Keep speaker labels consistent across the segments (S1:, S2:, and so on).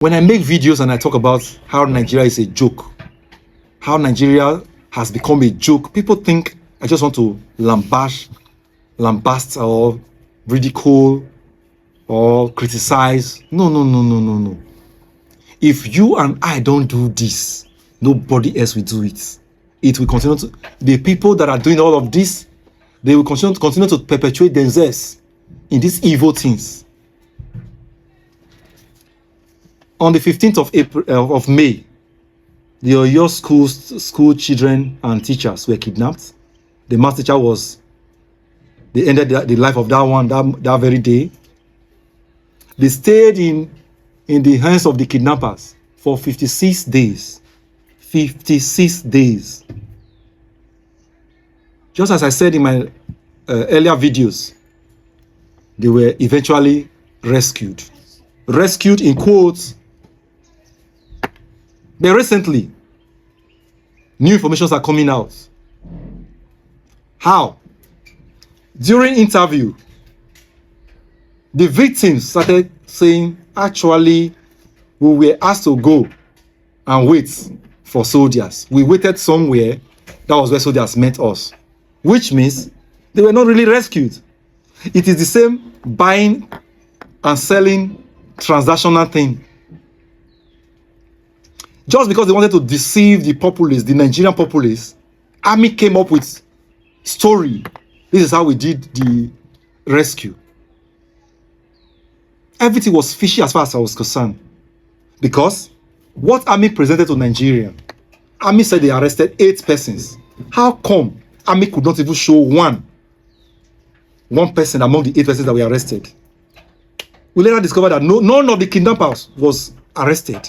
S1: When I make videos and I talk about how Nigeria is a joke, how Nigeria has become a joke, people think I just want to lambast or ridicule or criticize. No. If you and I don't do this, nobody else will do it. It will continue to, the people that are doing all of this, they will continue to perpetuate themselves in these evil things. On the 15th of May, the Oyo school children and teachers were kidnapped. The math teacher they ended the life of that one that very day. They stayed in the hands of the kidnappers for 56 days. 56 days. Just as I said in my earlier videos, they were eventually rescued. Rescued in quotes. But recently, new informations are coming out. How? During interview, the victims started saying, actually, we were asked to go and wait for soldiers. We waited somewhere. That was where soldiers met us. Which means they were not really rescued. It is the same buying and selling transactional thing. Just because they wanted to deceive the populace, the Nigerian populace, army came up with story. This is how we did the rescue. Everything was fishy as far as I was concerned. Because what army presented to Nigeria, army said they arrested 8 persons. How come army could not even show one person among the 8 persons that were arrested? We later discovered that none of the kidnappers was arrested.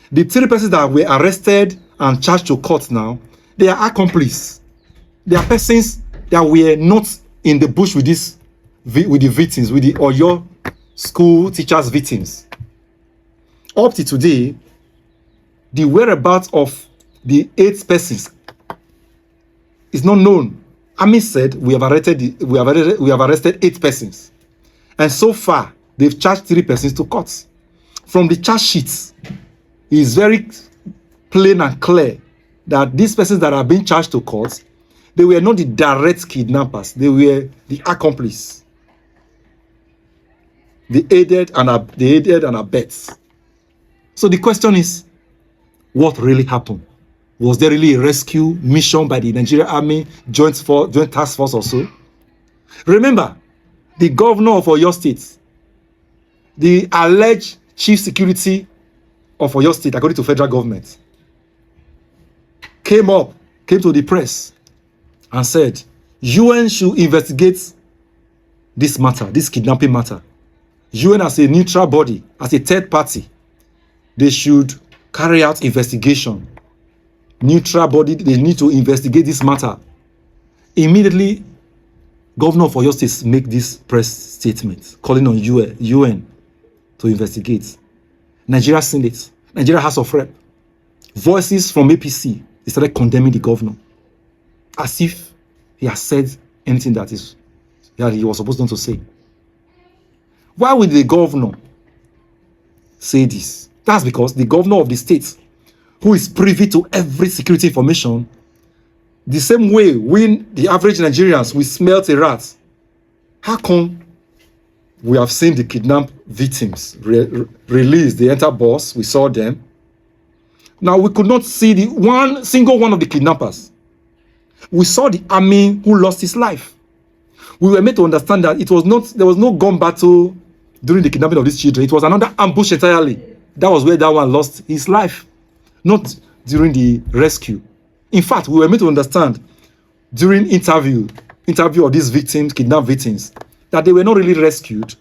S1: The 3 persons that were arrested and charged to court now, they are accomplices. They are persons that were not in the bush with the victims, with the Oyo school teachers' victims. Up to today, the whereabouts of the 8 persons is not known. Army said we have arrested 8 persons, and so far they've charged 3 persons to court. From the charge sheets, it is very plain and clear that these persons that are being charged to court, they were not the direct kidnappers. They were the accomplice. They aided and abetted. So the question is, what really happened? Was there really a rescue mission by the Nigerian Army, joint task force or so? Remember, the governor of Oyo State, the alleged chief security of Oyo State, according to federal government, came to the press and said, UN should investigate this matter, this kidnapping matter. UN as a neutral body, as a third party, they should carry out investigation. Neutral body, they need to investigate this matter. Immediately, Governor of Oyo State make this press statement calling on UN to investigate. Nigeria Senate, Nigeria House of Rep, voices from APC, they started condemning the governor as if he has said anything that he was supposed not to say. Why would the governor say this? That's because the governor of the state, who is privy to every security information, the same way we, the average Nigerians, we smelt a rat. How come we have seen the kidnapped victims released? They enter bus, we saw them. Now we could not see the single one of the kidnappers. We saw the army who lost his life. We were made to understand that there was no gun battle during the kidnapping of these children. It was another ambush entirely. That was where that one lost his life, not during the rescue. In fact, we were made to understand during interview of these victims, kidnapped victims, that they were not really rescued,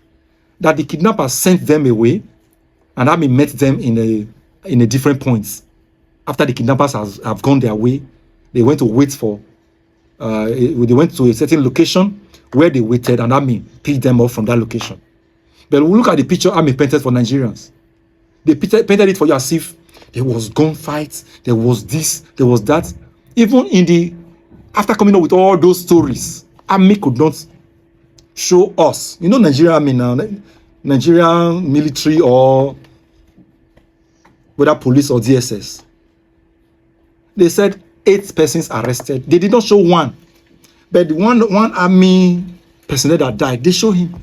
S1: that the kidnappers sent them away, and army met them in a different points. After the kidnappers have gone their way, they went to wait for, they went to a certain location where they waited, and army picked them up from that location. But we look at the picture army painted for Nigerians. They painted it for you as if there was gunfights, there was this, there was that. Even after coming up with all those stories, army could not show us. You know, Nigerian army now, Nigerian military or whether police or DSS. They said 8 persons arrested. They did not show one. But one army personnel that died, they showed him.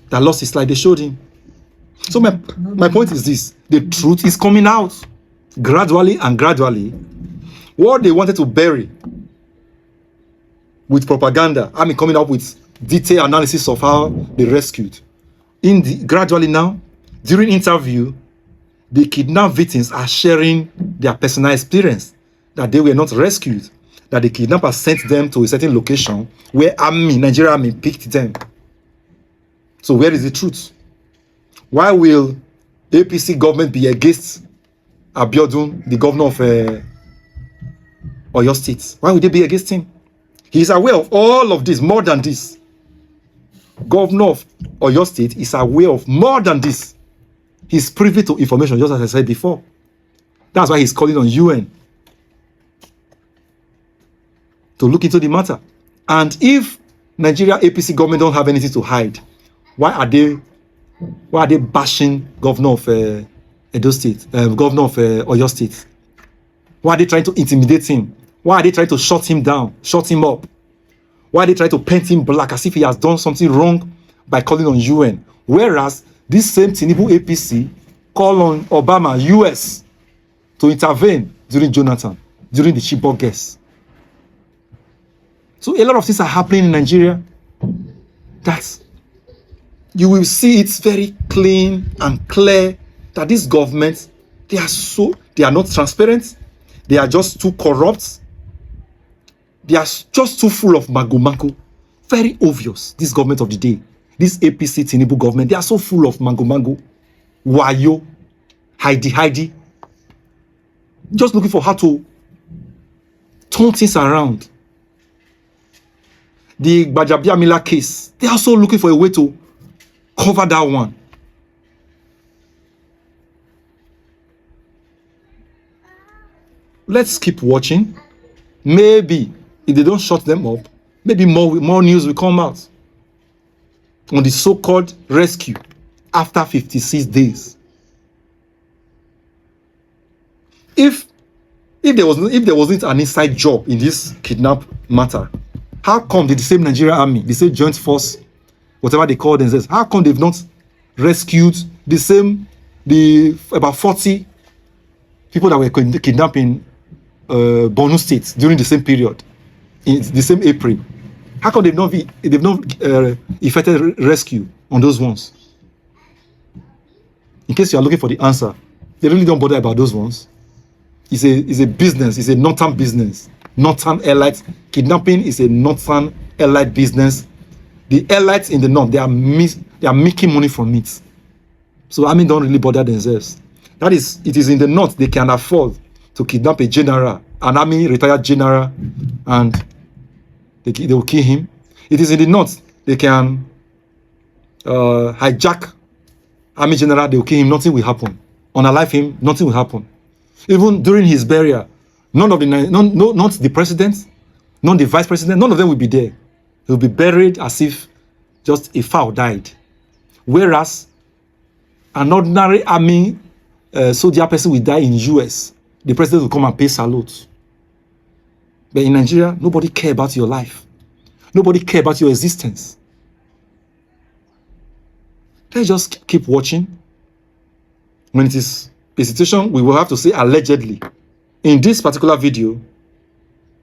S1: That lost his life, they showed him. So my point is this. The truth is coming out gradually and gradually. What they wanted to bury with propaganda, I mean coming up with detailed analysis of how they rescued. Gradually now, during interview, the kidnapped victims are sharing their personal experience, that they were not rescued, that the kidnapper sent them to a certain location where Nigeria Army picked them. So where is the truth? Why will APC government be against Abiodun, the governor of Oyo State? Why would they be against him? He is aware of all of this, more than this. Governor of Oyo State is aware of more than this. He's privy to information, just as I said before. That's why he's calling on UN to look into the matter. And if Nigeria APC government don't have anything to hide, why are they bashing governor of Edo State, governor of Oyo State? Why are they trying to intimidate him? Why are they trying to shut him down, shut him up? Why are they trying to paint him black as if he has done something wrong by calling on UN? Whereas this same Tinubu APC called on Obama, US, to intervene during Jonathan, during the Chibok guests. So a lot of things are happening in Nigeria that you will see it's very clean and clear that this government, they are not transparent. They are just too corrupt. They are just too full of mago. Very obvious, this government of the day. This APC Tinubu government, they are so full of mago. Wayo, hidey. Just looking for how to turn things around. The Gbajabiamila case, they are also looking for a way to cover that one. Let's keep watching. Maybe if they don't shut them up, maybe more news will come out on the so-called rescue after 56 days. If there wasn't an inside job in this kidnap matter, how come the same Nigerian army, the same joint force, whatever they call themselves, how come they've not rescued about 40 people that were kidnapped in Borno State during the same period, in the same April? How come they've not effected rescue on those ones? In case you are looking for the answer, they really don't bother about those ones. It's a business. It's a northern business. Northern elites. Kidnapping is a northern elite business. The elites in the north, they are making money from it. So army don't really bother themselves. It is in the north they can afford to kidnap a general, an army retired general, and they will kill him. It is in the north they can hijack army general, they will kill him, nothing will happen. Unalive him, nothing will happen. Even during his burial, not the president, not the vice president, none of them will be there. He will be buried as if just a fowl died. Whereas an ordinary army soldier person will die in US, the president will come and pay salute. But in Nigeria, nobody cares about your life. Nobody cares about your existence. Let's just keep watching. When it is a situation, we will have to say allegedly. In this particular video,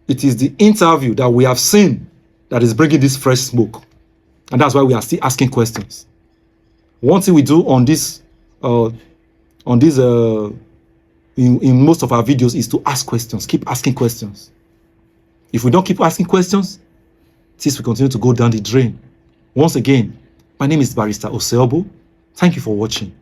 S1: it is the interview that we have seen that is bringing this fresh smoke. And that's why we are still asking questions. One thing we do on this, in most of our videos is to ask questions. Keep asking questions. If we don't keep asking questions, things will continue to go down the drain. Once again, my name is Barrister Oseobo. Thank you for watching.